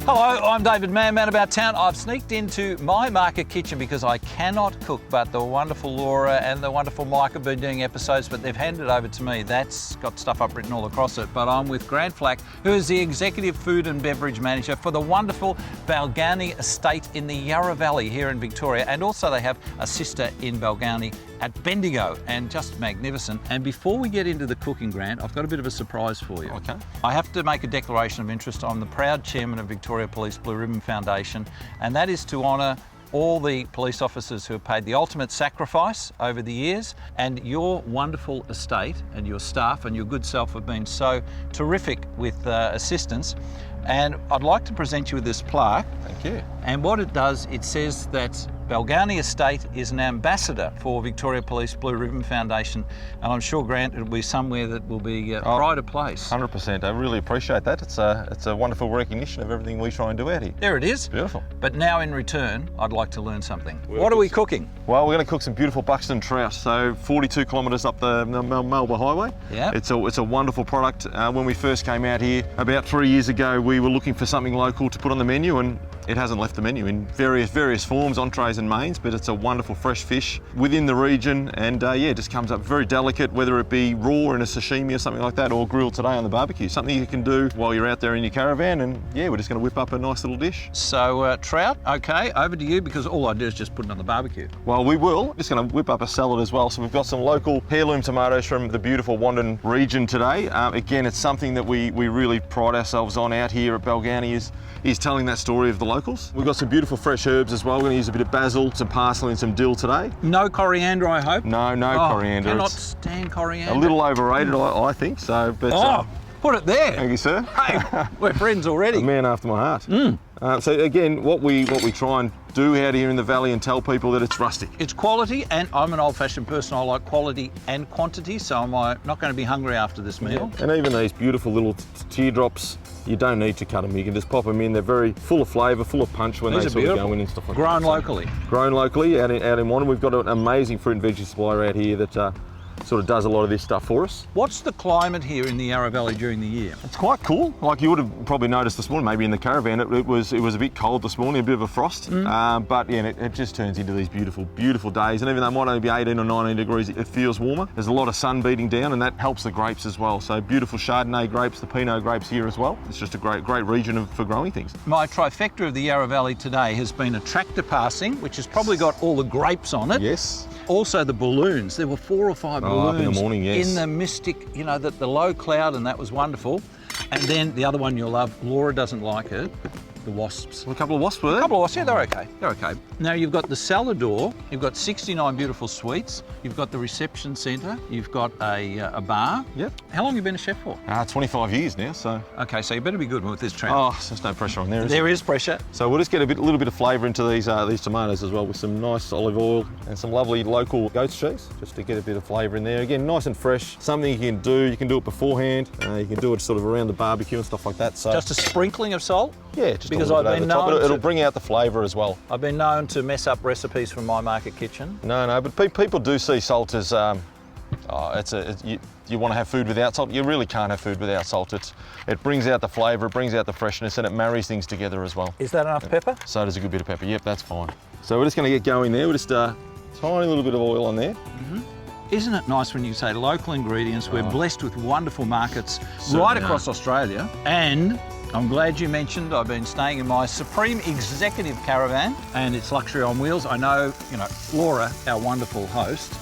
Hello, I'm David Mann, Man About Town. I've sneaked into my market kitchen because I cannot cook, but the wonderful Laura and the wonderful Mike have been doing episodes, but they've handed it over to me. That's got stuff up written all across it. But I'm with Grant Flack, who is the Executive Food and Beverage Manager for the wonderful Balgownie Estate in the Yarra Valley here in Victoria. And also they have a sister in Balgownie at Bendigo, and just magnificent. And before we get into the cooking, Grant, I've got a bit of a surprise for you. Okay. I have to make a declaration of interest. I'm the proud chairman of Victoria Police Blue Ribbon Foundation, and that is to honour all the police officers who have paid the ultimate sacrifice over the years, and your wonderful estate and your staff and your good self have been so terrific with assistance. And I'd like to present you with this plaque. Thank you. And what it does, it says that Balgownie Estate is an ambassador for Victoria Police Blue Ribbon Foundation, and I'm sure, Grant, it'll be somewhere that will be pride of place. 100%. I really appreciate that. It's a wonderful recognition of everything we try and do out here. There it is. Beautiful. But now in return, I'd like to learn something. What are we cooking? Well, we're going to cook some beautiful Buxton trout. So 42 kilometres up the Melbourne Highway. Yeah. It's a wonderful product. When we first came out here about 3 years ago, we were looking for something local to put on the menu, and it hasn't left the menu in various forms, entrees and mains, but it's a wonderful fresh fish within the region, and yeah, it just comes up very delicate, whether it be raw in a sashimi or something like that, or grilled today on the barbecue. Something you can do while you're out there in your caravan, and yeah, we're just going to whip up a nice little dish. So trout, okay, over to you, because all I do is just put it on the barbecue. Well, we will. Just going to whip up a salad as well. So we've got some local heirloom tomatoes from the beautiful Wandon region today. Again, it's something that we really pride ourselves on out here at Balgownie is telling that story of the locals. We've got some beautiful fresh herbs as well. We're going to use a bit of basil, some parsley and some dill today. No coriander, I hope? No coriander. Cannot stand coriander. A little overrated, I think. So, but put it there. thank you, sir. Hey, we're friends already. A man after my heart. So again, what we try and do out here in the valley and tell people that it's rustic. It's quality, and I'm an old-fashioned person. I like quality and quantity, so I'm not going to be hungry after this meal. And even these beautiful little teardrops, you don't need to cut them. You can just pop them in. They're very full of flavour, full of punch when they sort of go in and stuff like that. Grown locally. Grown locally out in Wandon. We've got an amazing fruit and veggie supplier out here that sort of does a lot of this stuff for us. What's the climate here in the Yarra Valley during the year? It's quite cool. Like you would have probably noticed this morning, maybe in the caravan, it was a bit cold this morning, a bit of a frost. But yeah, it just turns into these beautiful days. And even though it might only be 18 or 19 degrees, it feels warmer. There's a lot of sun beating down, and that helps the grapes as well. So beautiful Chardonnay grapes, the Pinot grapes here as well. It's just a great region for growing things. My trifecta of the Yarra Valley today has been a tractor passing, which has probably got all the grapes on it. Yes. Also the balloons. There were 4 or 5 balloons up in the morning, yes. in the mystic, the low cloud, and that was wonderful. And then the other one you'll love, Laura doesn't like it, the wasps. Well, a couple of wasps were there? A couple of wasps, yeah, they're okay. They're okay. Now you've got the Salador, you've got 69 beautiful suites, you've got the reception centre, you've got a bar. Yep. How long have you been a chef for? 25 years now, so. Okay, so you better be good with this trout. Oh, there's no pressure on there, is There is pressure. So we'll just get a little bit of flavour into these tomatoes as well, with some nice olive oil and some lovely local goat's cheese, just to get a bit of flavour in there. Again, nice and fresh. Something you can do it beforehand. You can do it sort of around the barbecue and stuff like that. So just a sprinkling of salt? Yeah, just because a little I've bit been over the top. known It'll bring out the flavour as well. I've been known to mess up recipes from my market kitchen. No, but people do see salt as you want to have food without salt. You really can't have food without salt. It brings out the flavour, it brings out the freshness, and it marries things together as well. Is that enough pepper? So does a good bit of pepper. Yep, that's fine. So we're just going to get going there. We're just tiny little bit of oil on there. Isn't it nice when you say local ingredients? We're blessed with wonderful markets right across Australia. And I'm glad you mentioned I've been staying in my Supreme Executive Caravan, and it's luxury on wheels. I know, Laura, our wonderful host,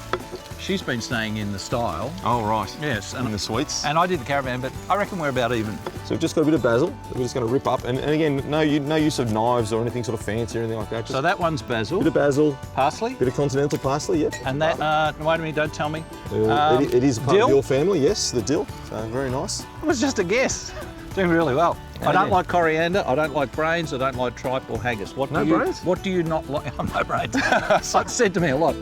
she's been staying in the style. Oh, right. Yes. And the sweets. And I did the caravan, but I reckon we're about even. So we've just got a bit of basil that we're just going to rip up. And again, no use of knives or anything sort of fancy or anything like that. Just so that one's basil. Bit of basil. Parsley. Bit of continental parsley, yep. And that, wait a minute, don't tell me. It is part dill? of your family, yes, the dill. So very nice. It was just a guess. Doing really well. I don't like coriander, I don't like brains, I don't like tripe or haggis. Brains? What do you not like? No brains. It's said to me a lot.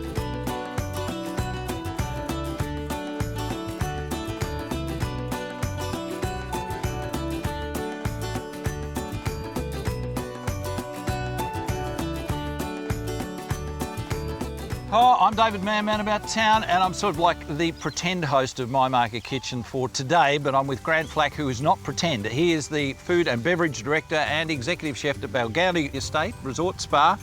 Oh, I'm David Mann, Man About Town, and I'm sort of like the pretend host of My Market Kitchen for today, but I'm with Grant Flack, who is not pretend. He is the Food and Beverage Director and Executive Chef at Balgownie Estate Resort Spa.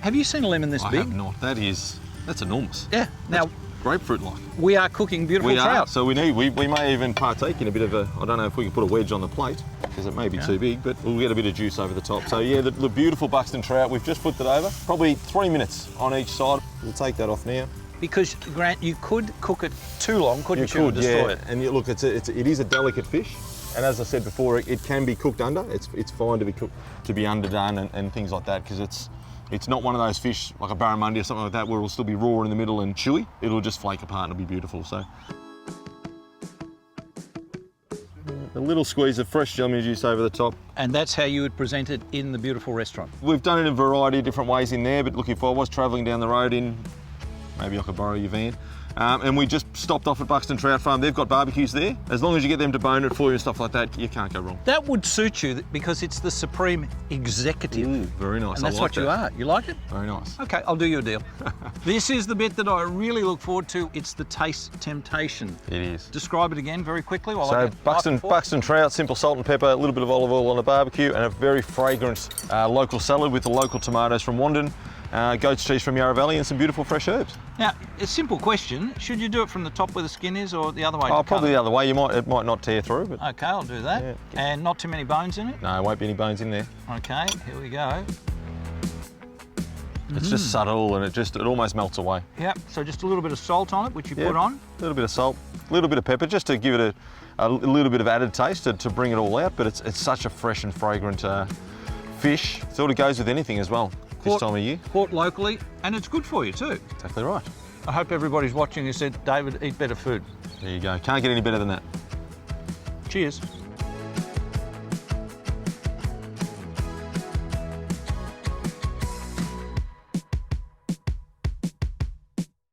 Have you seen a lemon this big? I have not. That's enormous. Yeah. Now, grapefruit-like. we are cooking beautiful trout. So we may even partake in a bit of a, I don't know if we can put a wedge on the plate, because it may be too big, but we'll get a bit of juice over the top. So yeah, the beautiful Buxton trout, we've just put that over. Probably 3 minutes on each side. We'll take that off now. Because, Grant, you could cook it too long, couldn't you? And destroy it. And look, it is a delicate fish. And as I said before, it can be cooked under. It's fine to be cooked, to be underdone and things like that, because it's not one of those fish like a barramundi or something like that where it'll still be raw in the middle and chewy. It'll just flake apart and it'll be beautiful. So a little squeeze of fresh lemon juice over the top. And that's how you would present it in the beautiful restaurant. We've done it in a variety of different ways in there, but look, if I was travelling down the road maybe I could borrow your van. And we just stopped off at Buxton Trout Farm. They've got barbecues there. As long as you get them to bone it for you and stuff like that, you can't go wrong. That would suit you because it's the supreme executive. Ooh, very nice. And that's what you are. You like it? Very nice. Okay, I'll do you a deal. This is the bit that I really look forward to. It's the taste temptation. It is. Describe it again very quickly. While So Buxton Trout, simple salt and pepper, a little bit of olive oil on a barbecue, and a very fragrant local salad with the local tomatoes from Wandon, goat's cheese from Yarra Valley, and some beautiful fresh herbs. Now, a simple question. Should you do it from the top where the skin is or the other way? Oh, probably the other way. It might not tear through, but... Okay, I'll do that. Yeah. And not too many bones in it? No, there won't be any bones in there. Okay, here we go. It's just subtle and it almost melts away. Yep, so just a little bit of salt on it, which you put on. A little bit of salt, a little bit of pepper, just to give it a little bit of added taste to bring it all out, but it's such a fresh and fragrant fish. It sort of goes with anything as well this time of year. Caught locally, and it's good for you too. Exactly right. I hope everybody's watching who said, David, eat better food. There you go. Can't get any better than that. Cheers.